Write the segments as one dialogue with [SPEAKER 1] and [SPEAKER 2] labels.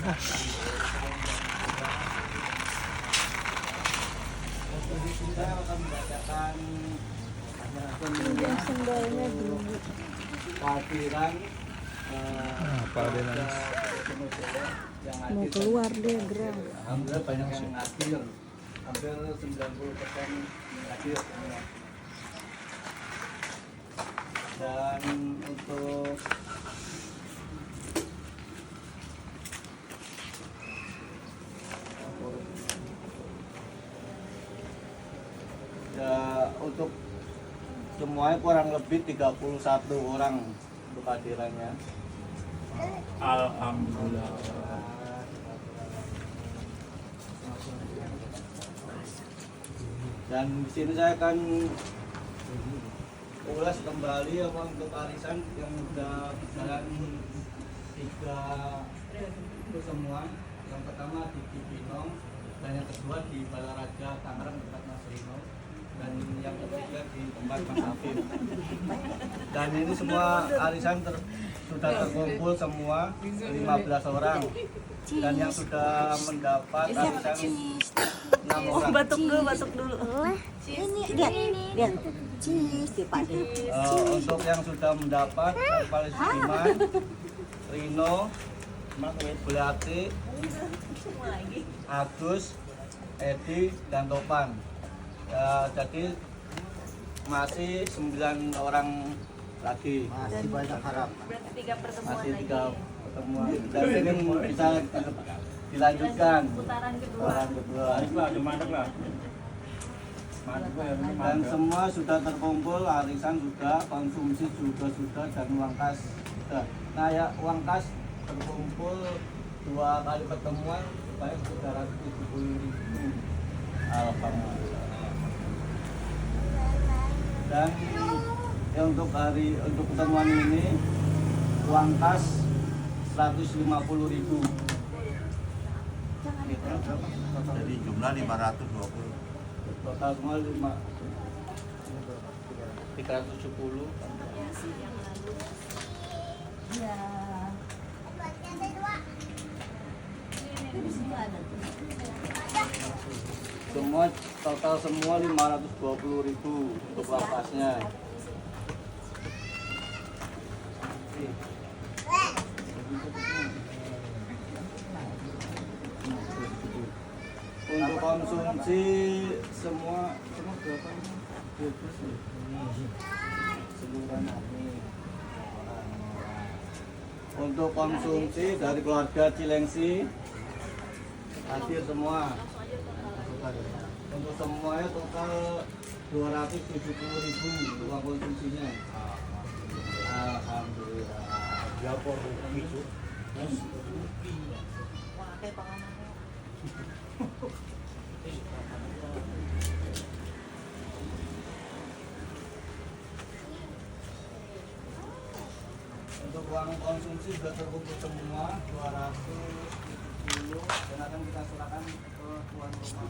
[SPEAKER 1] Saya akan membacakan
[SPEAKER 2] Sendalnya dulu.
[SPEAKER 1] kehadiran
[SPEAKER 2] Mau keluar dia gerak.
[SPEAKER 1] alhamdulillah banyak yang hadir, hampir 90% hadir semua. Dan untuk ya, untuk semuanya kurang lebih 31 orang untuk hadirannya.
[SPEAKER 3] Alhamdulillah.
[SPEAKER 1] Dan di sini saya akan ulas kembali apa untuk arisan yang sudah berjalan 3 itu semua. Yang pertama di Cibinong, dan yang kedua di Balaraja Tangerang tempat Mas Rino, dan yang ketiga di tempat Mas Afif. Dan ini semua arisan sudah terkumpul semua 15 orang, dan yang sudah mendapat arisan 6 orang.
[SPEAKER 2] Batuk dulu. Ini lihat. Cheese dia Pak.
[SPEAKER 1] Untuk yang sudah mendapat Paling Sudiman, Rino, Belati, Agus, Edi, dan Topan. Ya, jadi masih 9 orang lagi.
[SPEAKER 4] Masih banyak harap.
[SPEAKER 2] Berarti 3 pertemuan
[SPEAKER 1] Masih
[SPEAKER 2] lagi.
[SPEAKER 1] 3 pertemuan. Dan ini bisa dilanjutkan.
[SPEAKER 2] Putaran kedua.
[SPEAKER 1] Putaran kedua.
[SPEAKER 3] Mantap lah.
[SPEAKER 1] Dan semua sudah terkumpul, arisan sudah, konsumsi juga sudah, dan uang kas sudah. Nah ya, uang kas terkumpul 2 kali pertemuan baik 370.000. Alhamdulillah. Dan ya, untuk pertemuan ini uang kas 150.000.
[SPEAKER 4] Jadi jumlah 520.
[SPEAKER 1] Total semua 370.
[SPEAKER 2] Ya.
[SPEAKER 1] Semua total semua 520.000 untuk lapasnya. Untuk konsumsi semua berapa ini? 12 ya? Seluruhnya nih. Untuk konsumsi dari keluarga Cilengsi hadir semua. Untuk semuanya total 270.000 uang konsumsinya. Alhamdulillah.
[SPEAKER 3] Ya por itu.
[SPEAKER 2] Wah, kayak panganan.
[SPEAKER 1] Untuk uang konsumsi sudah terkumpul semua 210, dan akan kita serahkan ke tuan rumah.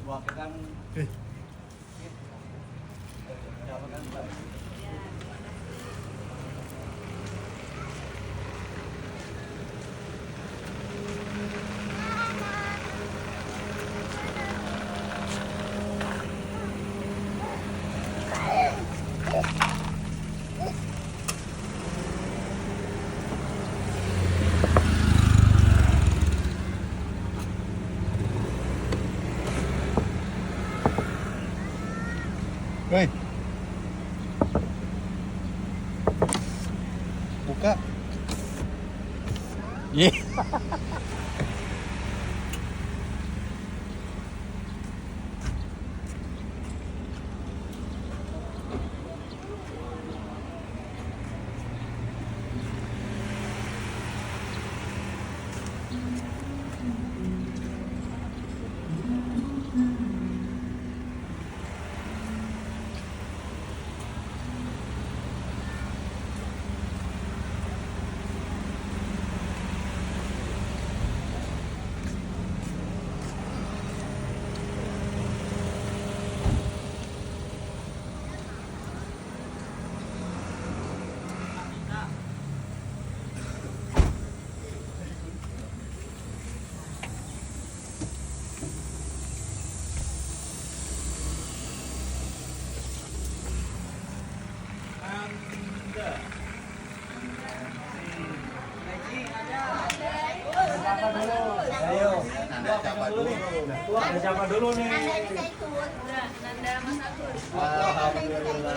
[SPEAKER 1] Diwakilkan jabatan Mbak.
[SPEAKER 4] Woi. Buka. Ye.
[SPEAKER 3] Wah, ada siapa dulu nih?
[SPEAKER 5] Nanda Mas Agus.
[SPEAKER 1] Alhamdulillah.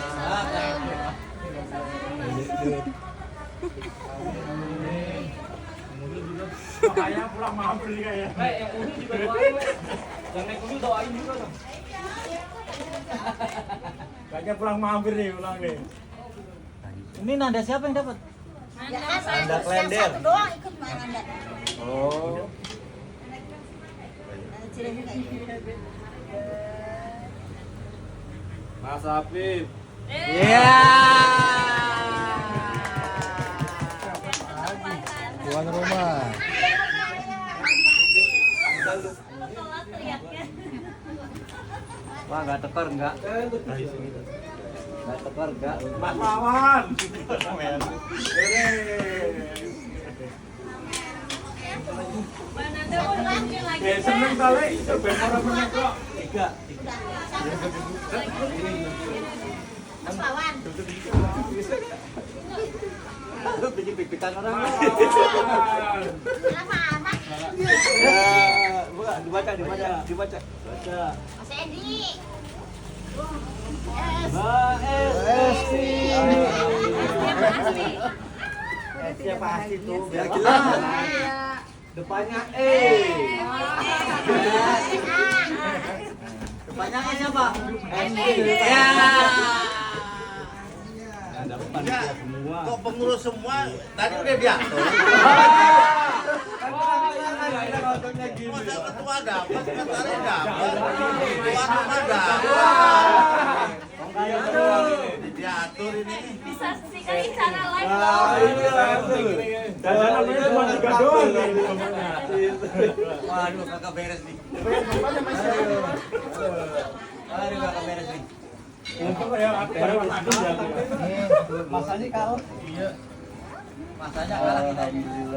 [SPEAKER 3] Makanya pulang mampir nih kayaknya.
[SPEAKER 1] Yang kudu juga doain. Yang naik kudu doain juga dong.
[SPEAKER 3] Kayaknya pulang mampir nih, pulang nih.
[SPEAKER 6] Ini nada siapa yang dapat?
[SPEAKER 5] Nanda
[SPEAKER 2] kan
[SPEAKER 5] Mas Agus.
[SPEAKER 2] yang satu doang ikut main Anda.
[SPEAKER 3] Oh. Mas Afif.
[SPEAKER 6] Iya. Tuan rumah.
[SPEAKER 5] Telat teriaknya.
[SPEAKER 6] Wah, nggak tekor nggak? Nggak tekor nggak?
[SPEAKER 3] Mas Wawan.
[SPEAKER 5] Mbak Nanda mau lanjut lagi.
[SPEAKER 3] Seneng kali, coba orang menang kok.
[SPEAKER 1] Tiga.
[SPEAKER 2] Mas Wawan.
[SPEAKER 6] Lu bikin pipitan orang.
[SPEAKER 2] Kenapa anak?
[SPEAKER 6] Ya, bukan dibaca.
[SPEAKER 1] Baca.
[SPEAKER 2] Mas Edi.
[SPEAKER 6] Mbak Esti.
[SPEAKER 1] Siapa pasti tuh biar
[SPEAKER 6] Biar
[SPEAKER 1] jelas.
[SPEAKER 6] jelas.
[SPEAKER 1] Depannya
[SPEAKER 6] Depannya kan siapa?
[SPEAKER 5] Esti.
[SPEAKER 6] Ya.
[SPEAKER 1] Ada depan
[SPEAKER 4] Ya,
[SPEAKER 1] semua.
[SPEAKER 4] kok pengurus semua tadi udah diatur. Masa ketua dapat, sekretaris dapat, ketua rumah dapat. Diatur ini.
[SPEAKER 5] Bisa saksikan secara live dong.
[SPEAKER 3] Dan namanya cuma 3 doang nih di rumahnya.
[SPEAKER 6] Waduh, kakak beres nih. Aduh, kakak beres nih.
[SPEAKER 3] Untung kayak pada Mas Agus ya.
[SPEAKER 1] Masanya kalah.
[SPEAKER 6] Iya. Masanya kalah kita.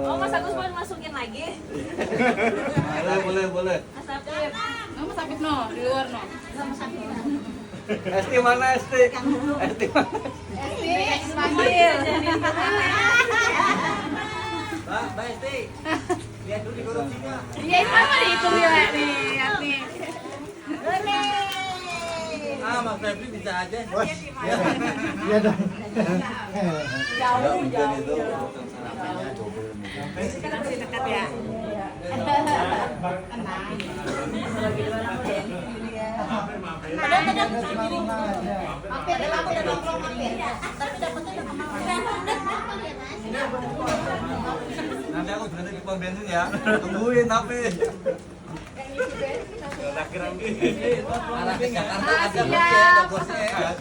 [SPEAKER 5] Oh, Mas Agus mau masukin lagi?
[SPEAKER 6] Boleh.
[SPEAKER 5] Mas Afif. Mas Afif no, di luar no.
[SPEAKER 6] Esti mana Esti? Esti mana?
[SPEAKER 5] Panggil.
[SPEAKER 6] Mbak Esti. Lihat dulu di korupsinya.
[SPEAKER 5] Iya, itu apa nih? Itu dia nih, lihat nih.
[SPEAKER 6] Mas Febri bisa aja.
[SPEAKER 4] Iya dong.
[SPEAKER 5] Jauh.
[SPEAKER 2] Sekarang sih dekat ya. Mampir ya, aku udah nongkrong mampir. Tapi dapetnya udah kemana?
[SPEAKER 6] Nanti aku berhenti di pom bensin ya. Tungguin tapi. Arah ke Jakarta ada bos ya, ada bosnya ya.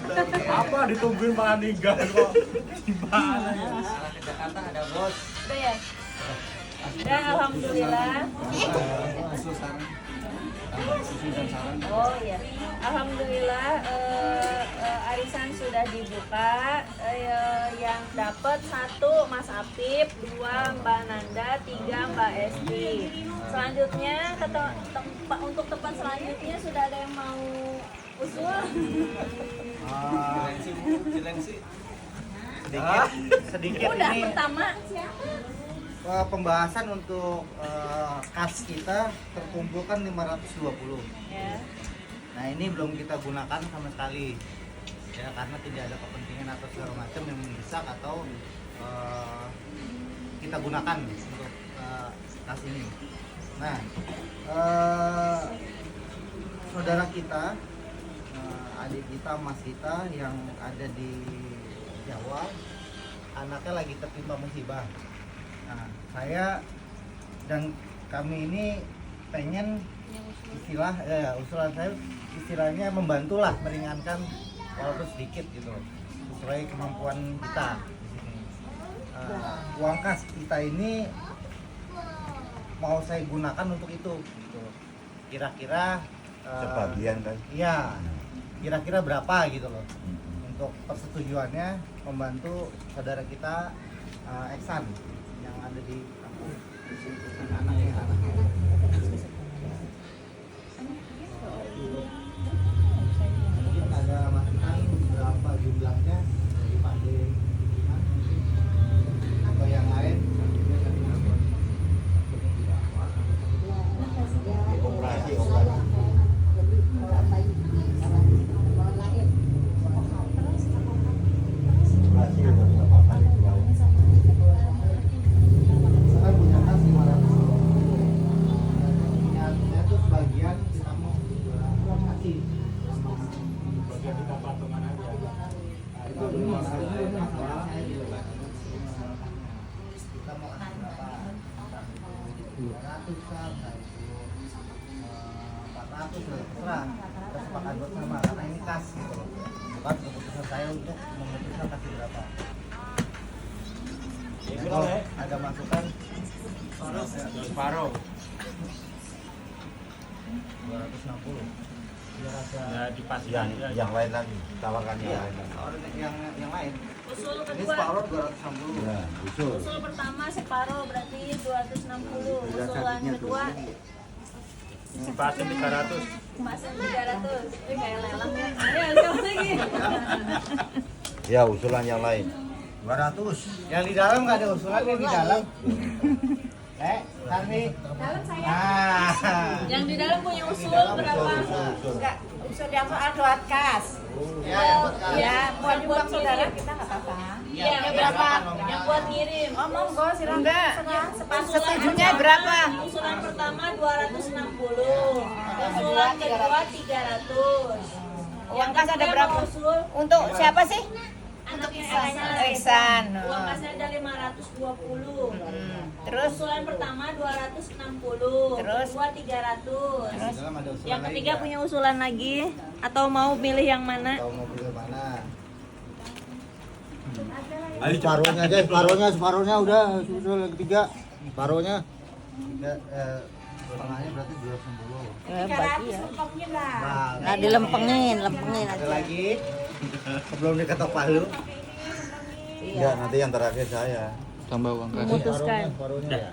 [SPEAKER 3] Apa ditungguin malah ninggal kok. Gimana ya?
[SPEAKER 6] Arah ke Jakarta ada bos.
[SPEAKER 5] Udah ya? Dan alhamdulillah. Oh iya, alhamdulillah arisan sudah dibuka. Yang dapat 1 Mas Apip, 2 Mbak Nanda, 3 Mbak Esti. Selanjutnya untuk tempat selanjutnya sudah ada yang mau usul?
[SPEAKER 1] Silensi.
[SPEAKER 6] Sedikit
[SPEAKER 5] Udah
[SPEAKER 6] ini
[SPEAKER 5] pertama.
[SPEAKER 6] pembahasan untuk kas kita terkumpulkan 520.
[SPEAKER 5] Ya.
[SPEAKER 6] Nah ini belum kita gunakan sama sekali ya karena tidak ada kepentingan atau segala macam yang mendesak atau kita gunakan untuk kas ini. Nah saudara kita, adik kita, mas kita yang ada di Jawa, anaknya lagi tertimpa musibah. Nah, saya dan kami ini pengen usulan saya istilahnya membantulah meringankan walaupun sedikit gitu sesuai kemampuan kita di sini. Uang kas kita ini mau saya gunakan untuk itu gitu. Kira-kira
[SPEAKER 4] Sebagian kan.
[SPEAKER 6] iya, kira-kira berapa gitu loh untuk persetujuannya membantu saudara kita Eksan yang ada di kampung anaknya. Mungkin ada masukan berapa jumlahnya dari Pak D atau yang lain.
[SPEAKER 4] Operasi.
[SPEAKER 6] kah, entah itu 400 lah, terserah. Kita sepakat bersama karena ini kas gitu loh. Bukan keputusan saya untuk memutuskan kasih berapa. Oh, ada masukan
[SPEAKER 3] Separuh.
[SPEAKER 6] 260. Biar ada
[SPEAKER 3] Ya dipastikan.
[SPEAKER 4] Yang lain lagi, tawarkan yang
[SPEAKER 6] iya,
[SPEAKER 4] lain.
[SPEAKER 6] orang yang lain.
[SPEAKER 5] Usul
[SPEAKER 6] Ini
[SPEAKER 5] kedua.
[SPEAKER 6] separuh 260.
[SPEAKER 4] Ya, usul.
[SPEAKER 5] Usul pertama separuh berarti 260. Usulan kedua
[SPEAKER 3] Dipasang 300.
[SPEAKER 5] masih 300. Ini kayak lelang ya. Ayo siapa lagi?
[SPEAKER 4] Ya, usulan yang lain.
[SPEAKER 6] 200. Yang di dalam nggak ada usulan yang di dalam. Kami.
[SPEAKER 5] Dalam saya.
[SPEAKER 6] Nah.
[SPEAKER 5] Yang di dalam punya usul berapa?
[SPEAKER 7] Enggak, usul yang soal doat kas.
[SPEAKER 6] Ya, yang buat kalian.
[SPEAKER 7] Ya, buat uang saudara kita nggak apa-apa.
[SPEAKER 5] Iya, yang berapa? Yang buat ngirim.
[SPEAKER 7] Oh, monggo silakan. Enggak.
[SPEAKER 5] Usulan
[SPEAKER 7] Setujunya
[SPEAKER 5] pertama-
[SPEAKER 7] berapa?
[SPEAKER 5] Usulan pertama 260. Usulan kedua 300.
[SPEAKER 7] Uang kas ada
[SPEAKER 5] ketiga
[SPEAKER 7] berapa?
[SPEAKER 5] mau usul
[SPEAKER 7] Untuk siapa sih?
[SPEAKER 5] untuk
[SPEAKER 7] Iksan.
[SPEAKER 5] Uang kasnya ada 520.
[SPEAKER 7] Terus
[SPEAKER 5] Usulan pertama 260.
[SPEAKER 7] Terus?
[SPEAKER 5] Kedua 300.
[SPEAKER 6] Di dalam ada usulan
[SPEAKER 5] Yang
[SPEAKER 6] lain
[SPEAKER 5] ketiga
[SPEAKER 6] nggak?
[SPEAKER 5] punya usulan lagi atau mau pilih yang mana?
[SPEAKER 6] Tahu mau pilih mana?
[SPEAKER 8] Separuhnya aja, separuhnya udah yang ketiga. Separuhnya.
[SPEAKER 6] Setengahnya berarti 260.
[SPEAKER 7] bagi ya. Sempongin lah.
[SPEAKER 2] Nah, dilempengin
[SPEAKER 6] Ada
[SPEAKER 2] aja.
[SPEAKER 6] lagi sebelum diketok palu.
[SPEAKER 4] Ya, nanti yang terakhir saya.
[SPEAKER 5] Memutuskan.
[SPEAKER 6] Separuhnya ya.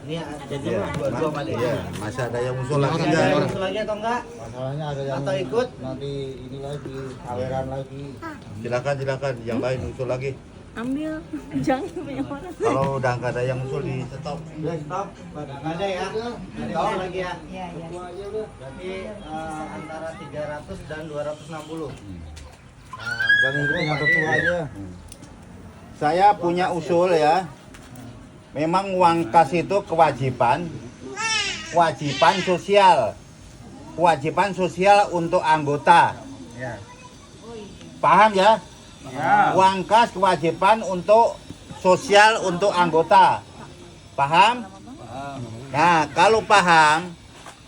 [SPEAKER 6] Ini jadi
[SPEAKER 4] Iya,
[SPEAKER 6] dua balik.
[SPEAKER 4] Iya, masih ada yang usul lagi
[SPEAKER 6] Ada
[SPEAKER 4] enggak?
[SPEAKER 6] yang usul lagi atau enggak?
[SPEAKER 8] Masalahnya ada yang
[SPEAKER 6] Atau ikut?
[SPEAKER 8] nanti ini lagi, aweran lagi.
[SPEAKER 4] Silakan, yang lain usul lagi.
[SPEAKER 5] Ambil. Jangan punya orang.
[SPEAKER 4] Kalau udah nggak ada yang usul di stop.
[SPEAKER 6] Udah stop. Nggak ada ya? Nggak ada lagi ya?
[SPEAKER 7] Iya, iya.
[SPEAKER 6] Berarti antara 300 dan 260.
[SPEAKER 8] Dan ikutin yang tertua aja.
[SPEAKER 4] Saya punya usul ya. Memang uang kas itu kewajiban sosial. Kewajiban sosial untuk anggota.
[SPEAKER 6] Ya.
[SPEAKER 4] Paham ya?
[SPEAKER 3] Ya.
[SPEAKER 4] Uang kas kewajiban untuk sosial untuk anggota. Paham? Nah, kalau paham,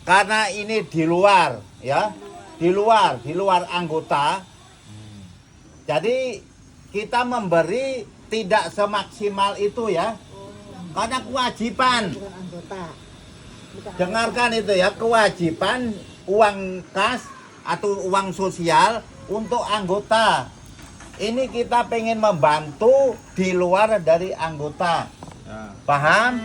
[SPEAKER 4] karena ini di luar ya, di luar anggota. Jadi kita memberi tidak semaksimal itu ya. Karena kewajiban. Dengarkan itu ya, kewajiban uang kas atau uang sosial untuk anggota. Ini kita pengen membantu di luar dari anggota. Paham?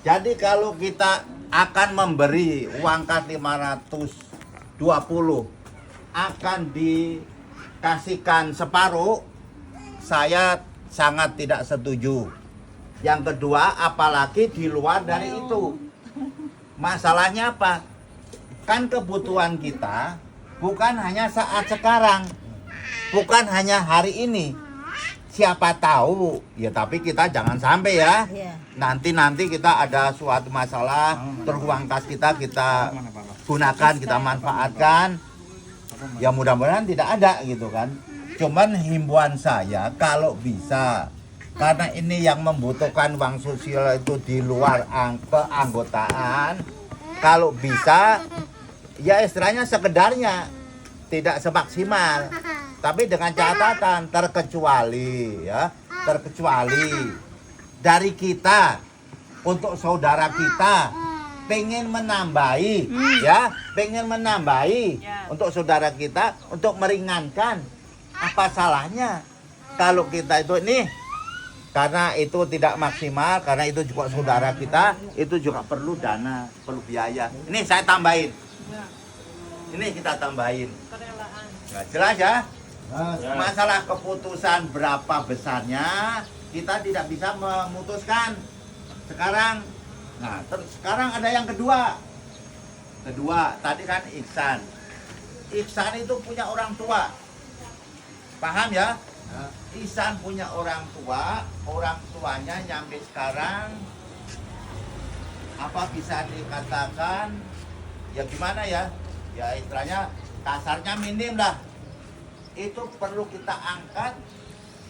[SPEAKER 4] Jadi kalau kita akan memberi uang kas 520 akan dikasihkan separuh, saya sangat tidak setuju. Yang kedua, apalagi di luar dari itu. Masalahnya apa? Kan kebutuhan kita bukan hanya saat sekarang, bukan hanya hari ini. Siapa tahu, ya tapi kita jangan sampai ya. Nanti kita ada suatu masalah, terus uang kas kita gunakan, kita manfaatkan. Ya mudah-mudahan tidak ada gitu kan. Cuman himbauan saya kalau bisa, karena ini yang membutuhkan uang sosial itu di luar keanggotaan, kalau bisa ya istilahnya sekedarnya, tidak semaksimal, tapi dengan catatan terkecuali dari kita untuk saudara kita pengen menambahi untuk saudara kita untuk meringankan, apa salahnya kalau kita itu nih, karena itu tidak maksimal, karena itu juga saudara kita, itu juga perlu dana, perlu biaya. Ini saya tambahin. Ini kita tambahin. Nah, jelas ya? Masalah keputusan berapa besarnya, kita tidak bisa memutuskan sekarang. Nah, sekarang ada yang kedua. Tadi kan Iksan. Iksan itu punya orang tua. Paham ya? Ihsan punya orang tuanya nyampe sekarang, apa bisa dikatakan ya gimana ya, ya istilahnya kasarnya minim lah, itu perlu kita angkat,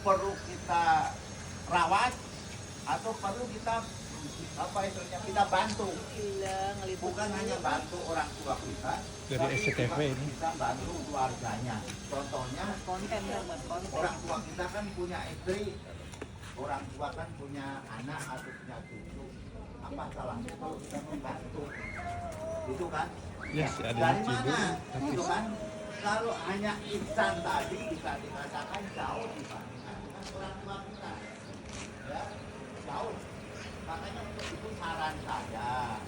[SPEAKER 4] perlu kita rawat, atau perlu kita apa istilahnya, kita bantu. Bukan hanya bantu orang tua kita,
[SPEAKER 3] Dari SCTV ini.
[SPEAKER 4] kita bantu keluarganya. Contohnya, orang tua kita kan punya istri, orang tua kan punya anak atau punya cucu. Apa salahnya kalau kita membantu? Itu kan?
[SPEAKER 3] Yes, ada
[SPEAKER 4] Dari
[SPEAKER 3] di Cibu.
[SPEAKER 4] mana? Itu kan? Kalau hanya ihsan tadi bisa dikatakan jauh dibandingkan dengan orang tua kita. Ya, jauh. Makanya untuk itu saran saya,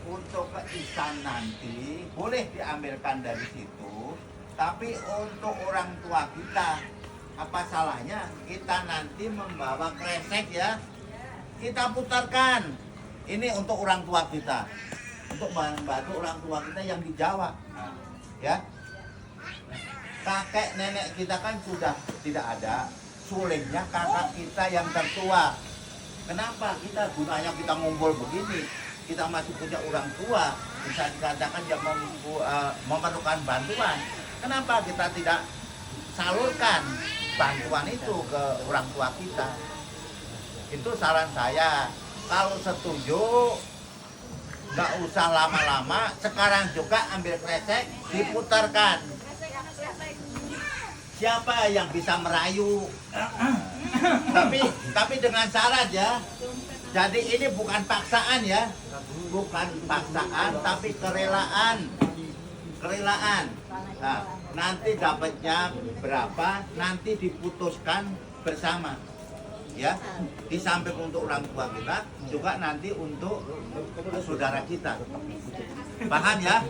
[SPEAKER 4] untuk ke ihsan nanti boleh diambilkan dari situ, tapi untuk orang tua kita, apa salahnya kita nanti membawa kresek ya, kita putarkan. Ini untuk orang tua kita, untuk membantu orang tua kita yang di Jawa, ya. Kakek nenek kita kan sudah tidak ada, sulingnya kakak kita yang tertua. Kenapa kita gunanya kita ngumpul begini? Kita masih punya orang tua, bisa dikatakan yang memerlukan bantuan. Kenapa kita tidak salurkan bantuan itu ke orang tua kita? Itu saran saya. Kalau setuju, nggak usah lama-lama. Sekarang juga ambil kresek, diputarkan. Siapa yang bisa merayu? Tapi dengan syarat ya. Jadi ini bukan paksaan ya, bukan paksaan, tapi kerelaan. Kerelaan. Nah, nanti dapatnya berapa? Nanti diputuskan bersama. Ya, di samping untuk orang tua kita, juga nanti untuk saudara kita. Paham ya?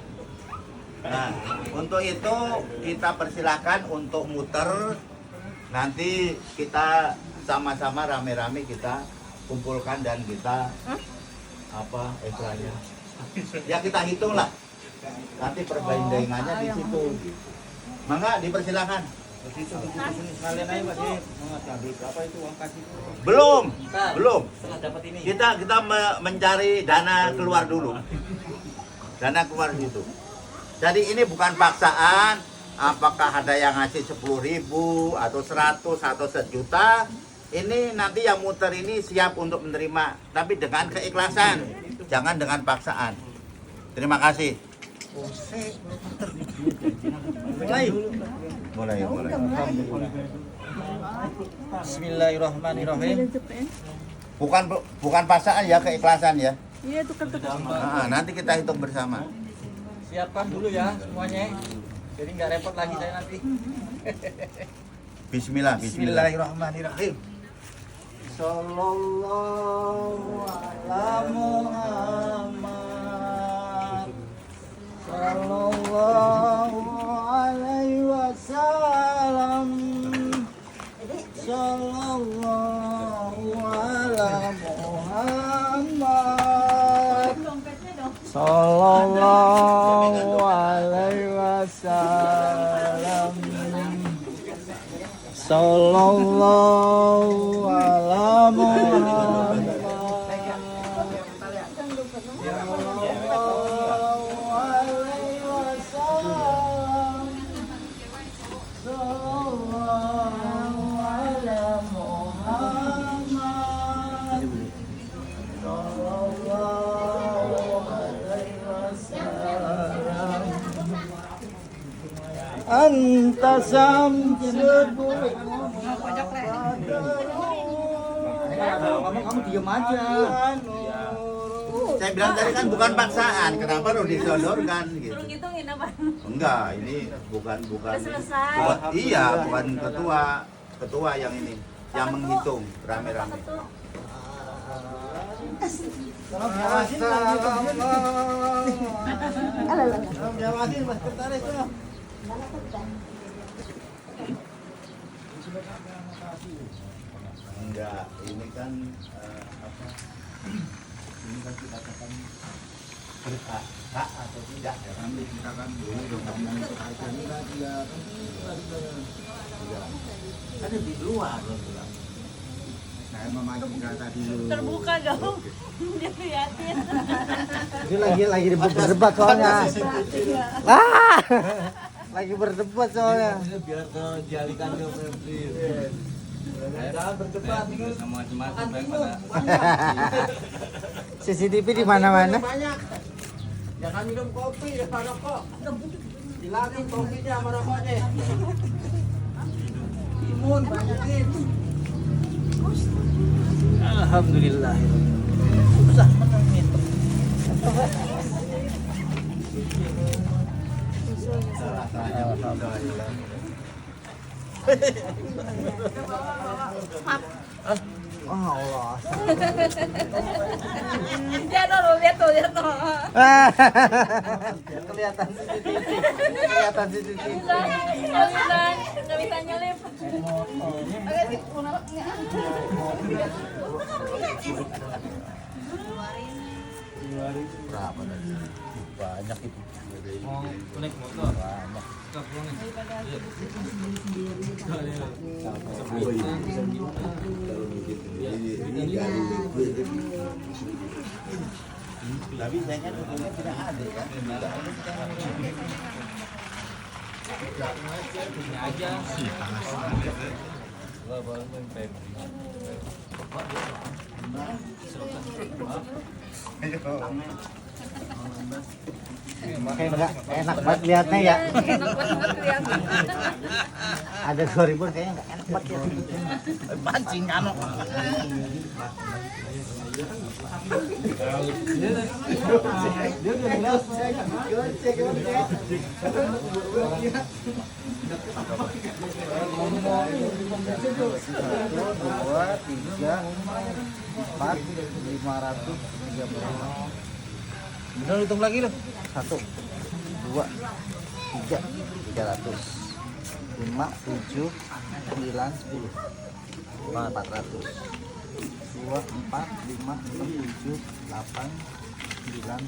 [SPEAKER 4] Nah, untuk itu kita persilahkan untuk muter. Nanti kita sama-sama rame-rame kita kumpulkan dan kita apa istilahnya? Ya kita hitung lah. Nanti perbandingannya di situ. Mangga dipersilakan.
[SPEAKER 1] Sekalian aja masih habis apa itu uang kasih?
[SPEAKER 4] Belum.
[SPEAKER 1] Setelah dapat ini.
[SPEAKER 4] Kita mencari dana keluar dulu. Dana keluar itu. Jadi ini bukan paksaan. Apakah ada yang ngasih 10.000 atau 100 atau 1 juta? Ini nanti yang muter ini siap untuk menerima, tapi dengan keikhlasan, jangan dengan paksaan. Terima kasih. Mulai.
[SPEAKER 1] Bismillahirrahmanirrahim.
[SPEAKER 4] Bukan paksaan ya, keikhlasan ya.
[SPEAKER 2] Iya, tukar-tukar.
[SPEAKER 4] Nah, nanti kita hitung bersama.
[SPEAKER 1] Siapkan dulu ya semuanya. Jadi nggak repot lagi saya nanti.
[SPEAKER 4] Bismillah.
[SPEAKER 1] Bismillahirrahmanirrahim. Sallallahu ala Muhammad. Sallallahu alaihi wasallam. Sallallahu ala Muhammad. Sallallahu alaihi wasallam. Sallallahu ala Muhammad. Sallallahu alaihi wasallam. Sallallahu ala Muhammad. Sallallahu alaihi wasallam. Anta samsul
[SPEAKER 6] Kamu diem aja.
[SPEAKER 4] Saya bilang tadi kan bukan paksaan, kenapa harus disodorkan gitu?
[SPEAKER 5] Suruh ngitungin apa?
[SPEAKER 4] Enggak, ini bukan.
[SPEAKER 5] Udah selesai.
[SPEAKER 4] Iya, bukan ketua yang ini yang menghitung rame-rame. Enggak, ini kan apa? Ini kan kita katakan hak atau tidak ya, nanti kita kan dulu ngomong soal ini kan tidak ada di luar loh bilang. Saya memancing tadi dulu.
[SPEAKER 5] Terbuka dong. Dia liatin.
[SPEAKER 6] Ini lagi berdebat soalnya. Lagi berdebat soalnya.
[SPEAKER 1] biar kejalikan ke Febri. Jangan berdebat sama macam-macam pada
[SPEAKER 6] CCTV di mana-mana.
[SPEAKER 4] Banyak. Jangan minum kopi ya rokok. Hilangin kopinya sama rokoknya. Imun banyakin.
[SPEAKER 6] Alhamdulillah. Susah menangin. Oh Allah.
[SPEAKER 7] Lihat tuh, lihat tuh, lihat tuh.
[SPEAKER 6] Kelihatan CCTV. Kelihatan CCTV.
[SPEAKER 7] Nggak bisa nyelip.
[SPEAKER 6] Berapa tadi? Banyak itu.
[SPEAKER 1] mau naik motor.
[SPEAKER 6] Banyak.
[SPEAKER 4] Tapi sayangnya dokumen tidak ada kan?
[SPEAKER 1] Ini aja.
[SPEAKER 6] Kayak enggak enak banget lihatnya ya.
[SPEAKER 7] Enak banget lihatnya.
[SPEAKER 6] Ada 2000 kayaknya enggak enak banget ya. Pancing anu. Dua, tiga, empat, 530. Bener hitung lagi loh. 1, 2, 3, 300. 5, 7, 9, 10. 400. 2, 4, 5, 6, 7, 8, 9,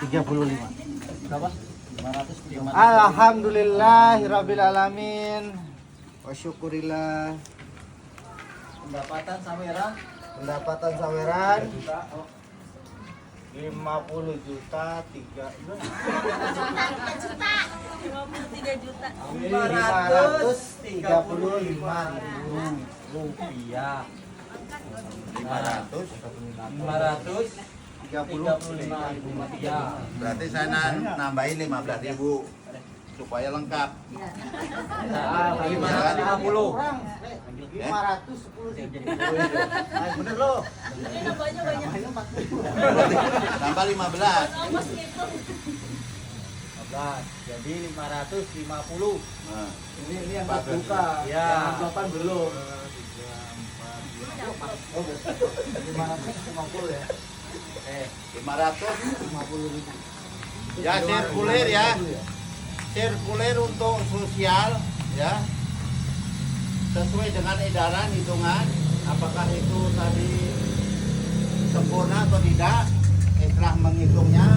[SPEAKER 6] 35. Berapa? 535. Alhamdulillahirabbil alamin. Wa syukurillah.
[SPEAKER 1] Pendapatan Saweran
[SPEAKER 6] Pendapatan saweran 50 juta 3 535.000 rupiah.
[SPEAKER 1] 535.000 rupiah.
[SPEAKER 4] Berarti saya nambahin 15.000 supaya lengkap.
[SPEAKER 1] Nah, 550.
[SPEAKER 6] 510 bener loh.
[SPEAKER 4] Tambah 15.
[SPEAKER 1] Jadi 550.
[SPEAKER 4] Nah,
[SPEAKER 1] Ini yang buka.
[SPEAKER 4] Ya.
[SPEAKER 1] Yang 8 belum.
[SPEAKER 6] 550 ya.
[SPEAKER 4] 550.000. Ya sirkuler ya. Sirkuler untuk sosial ya. Sesuai dengan edaran hitungan apakah itu tadi sempurna atau tidak setelah menghitungnya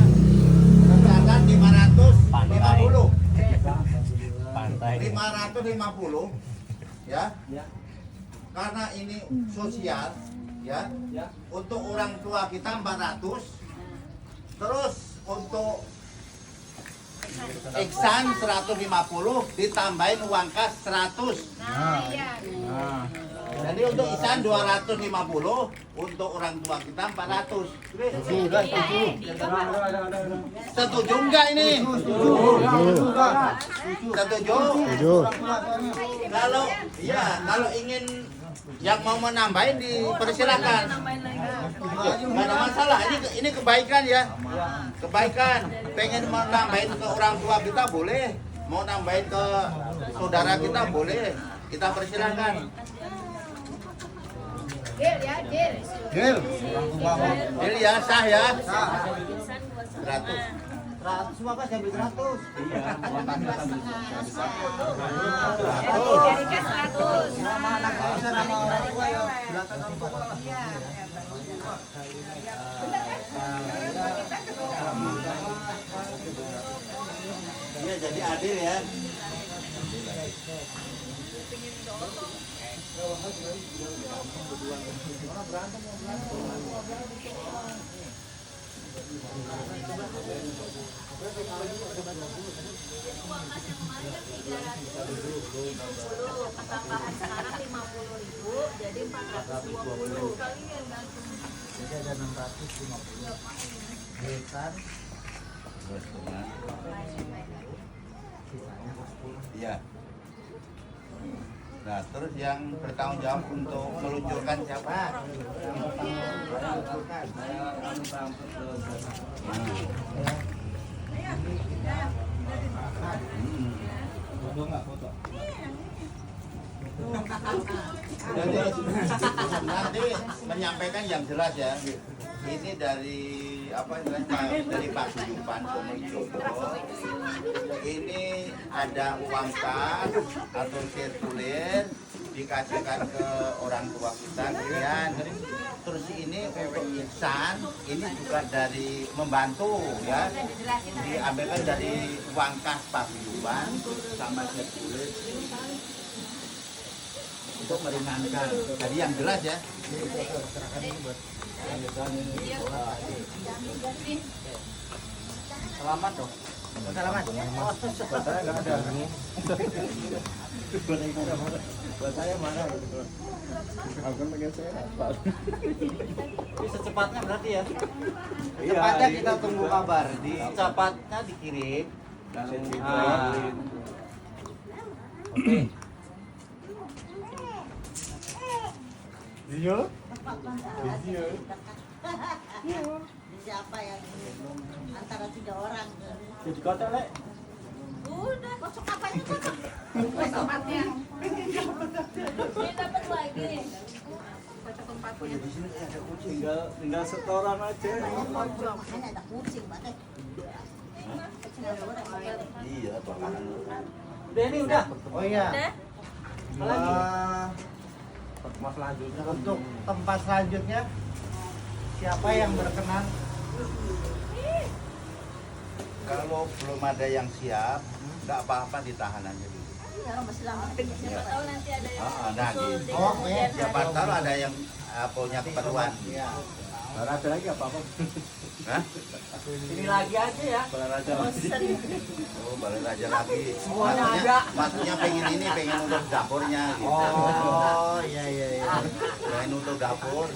[SPEAKER 4] tercatat 550 ya karena ini sosial ya untuk orang tua kita 400 terus untuk Iksan 150 ditambahin uang kas 100. Jadi untuk Iksan 250, untuk orang tua kita 400.
[SPEAKER 6] Sudah
[SPEAKER 4] Setuju enggak ini? Setuju. Kalau ingin yang mau menambahin dipersilakan. Nggak ada masalah. Ini kebaikan ya. Kebaikan. Pengen mau nambahin ke orang tua kita boleh. Mau nambahin ke saudara kita boleh. Kita persilakan.
[SPEAKER 6] Gil.
[SPEAKER 4] Jadi ya sah ya. 100.
[SPEAKER 6] 100 maka saya beli 100. Nama anak bisa nama orang tua ya. Silakan
[SPEAKER 4] Iya jadi adil ya.
[SPEAKER 5] yang kemarin kan 370, ketambahan sekarang 50.000, jadi 420 kalian kan.
[SPEAKER 6] Jadi ada 650 hektar. Sisanya kos pulang.
[SPEAKER 4] Iya. Nah, terus yang bertanggung jawab untuk meluncurkan siapa? Jadi nanti menyampaikan yang jelas ya. Ini dari apa istilahnya dari Paguyuban Promojogo. Ini ada uang kas atau sirkuler dikasihkan ke orang tua kita kemudian terus ini untuk insan ini juga dari membantu ya diambilkan dari uang kas Paguyuban sama sirkuler untuk meringankan. Tadi yang jelas ya.
[SPEAKER 6] Selamat dong. Selamat.
[SPEAKER 8] Saya nggak ada.
[SPEAKER 6] Buat saya mana?
[SPEAKER 8] Aku pengen saya apa?
[SPEAKER 6] Ini secepatnya berarti ya. Cepatnya kita tunggu kabar. Di cepatnya dikirim. Oke.
[SPEAKER 3] Iya.
[SPEAKER 2] Siapa yang antara 3 orang?
[SPEAKER 3] Jadi kota lek.
[SPEAKER 2] Udah, kocok apanya kocok?
[SPEAKER 5] Tempatnya. Dia dapat lagi. Kocok tempatnya.
[SPEAKER 1] Tinggal setoran aja.
[SPEAKER 2] Makanya ada kucing, Pak.
[SPEAKER 4] Iya, bakalan.
[SPEAKER 6] Udah ini udah. Oh iya.
[SPEAKER 5] Udah?
[SPEAKER 3] Mas selanjutnya
[SPEAKER 6] Untuk tempat selanjutnya siapa yang berkenan?
[SPEAKER 4] Kalau belum ada yang siap, nggak apa-apa ditahan aja dulu.
[SPEAKER 2] Iya, masih lama.
[SPEAKER 5] Siapa tahu nanti ada yang
[SPEAKER 4] Nah,
[SPEAKER 5] usul
[SPEAKER 4] gitu.
[SPEAKER 5] di
[SPEAKER 6] Oh,
[SPEAKER 5] kemudian
[SPEAKER 4] Siapa
[SPEAKER 5] hari.
[SPEAKER 4] tahu ada yang punya keperluan.
[SPEAKER 6] Iya.
[SPEAKER 3] ada lagi apa-apa?
[SPEAKER 4] Hah?
[SPEAKER 6] Ini lagi aja ya.
[SPEAKER 3] Balaraja lagi.
[SPEAKER 4] Oh, balik aja lagi.
[SPEAKER 6] Semuanya
[SPEAKER 4] Maksudnya,
[SPEAKER 6] ada.
[SPEAKER 4] maksudnya pengen ini, pengen untuk dapurnya. Gitu.
[SPEAKER 6] Oh, iya iya iya.
[SPEAKER 4] Pengen untuk dapur.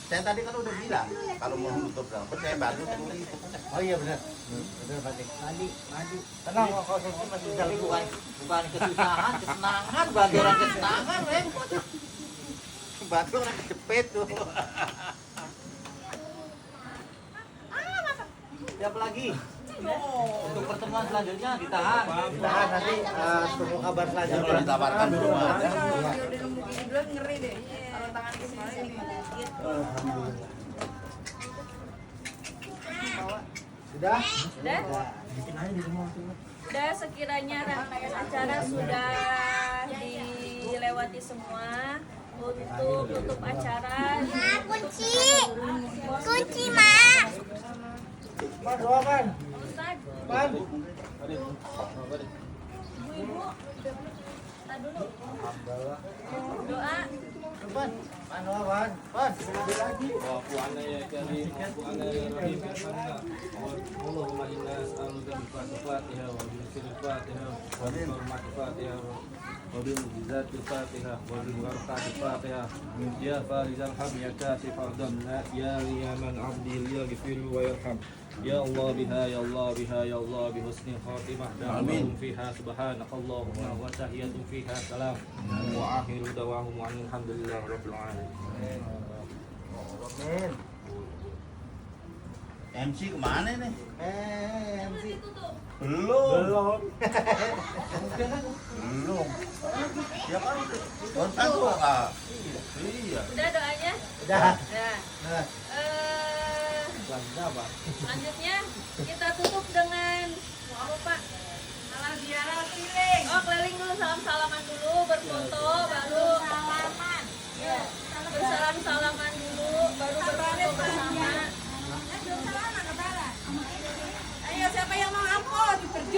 [SPEAKER 4] Saya tadi kan udah bilang, kalau mau nutup dapur, saya bantu dulu.
[SPEAKER 6] Oh iya benar. Benar Pak. Mandi. Tenang kok kau masih bisa bukan kesusahan, kesenangan, bagi orang kesenangan, repot.
[SPEAKER 4] Bantu orang kejepit tuh.
[SPEAKER 6] Siapa lagi? Untuk pertemuan selanjutnya ditahan. Ditahan nanti tunggu kabar
[SPEAKER 4] Kalau
[SPEAKER 6] selanjutnya.
[SPEAKER 4] ditawarkan belum ada.
[SPEAKER 7] Duluan ngeri deh. Kalau tangan ke sini dikit.
[SPEAKER 6] Sudah?
[SPEAKER 5] Udah? Udah, sekiranya rangkaian acara sudah dilewati semua. Untuk tutup acara
[SPEAKER 2] Kunci, Mak.
[SPEAKER 6] Man, doa man.
[SPEAKER 5] Ustaz,
[SPEAKER 6] Man.
[SPEAKER 5] ibu-ibu, kita dulu doa.
[SPEAKER 6] Man. Man, doa man. Man.
[SPEAKER 1] Allahumma inna nas'aluka al-Fatiha wa bil-Fatiha wa bil-Fatiha wa bil-Fatiha wa bil-Fatiha ya farizal ham ya kasif ardam ya man abdi ya ghafir wa yarham ya Allah biha ya Allah biha ya Allah bi husnil khatimah da'wahum fiha subhanakallahumma wa tahiyyatuhum fiha salam wa akhiru da'wahum alhamdulillahi rabbil alamin.
[SPEAKER 6] Amin.
[SPEAKER 4] MC kemana nih?
[SPEAKER 6] MC.
[SPEAKER 4] Belum. Belum. Ya kan kontak doa. Iya.
[SPEAKER 5] Udah doanya?
[SPEAKER 6] Udah.
[SPEAKER 5] Udah.
[SPEAKER 6] Nah.
[SPEAKER 5] Selanjutnya kita tutup dengan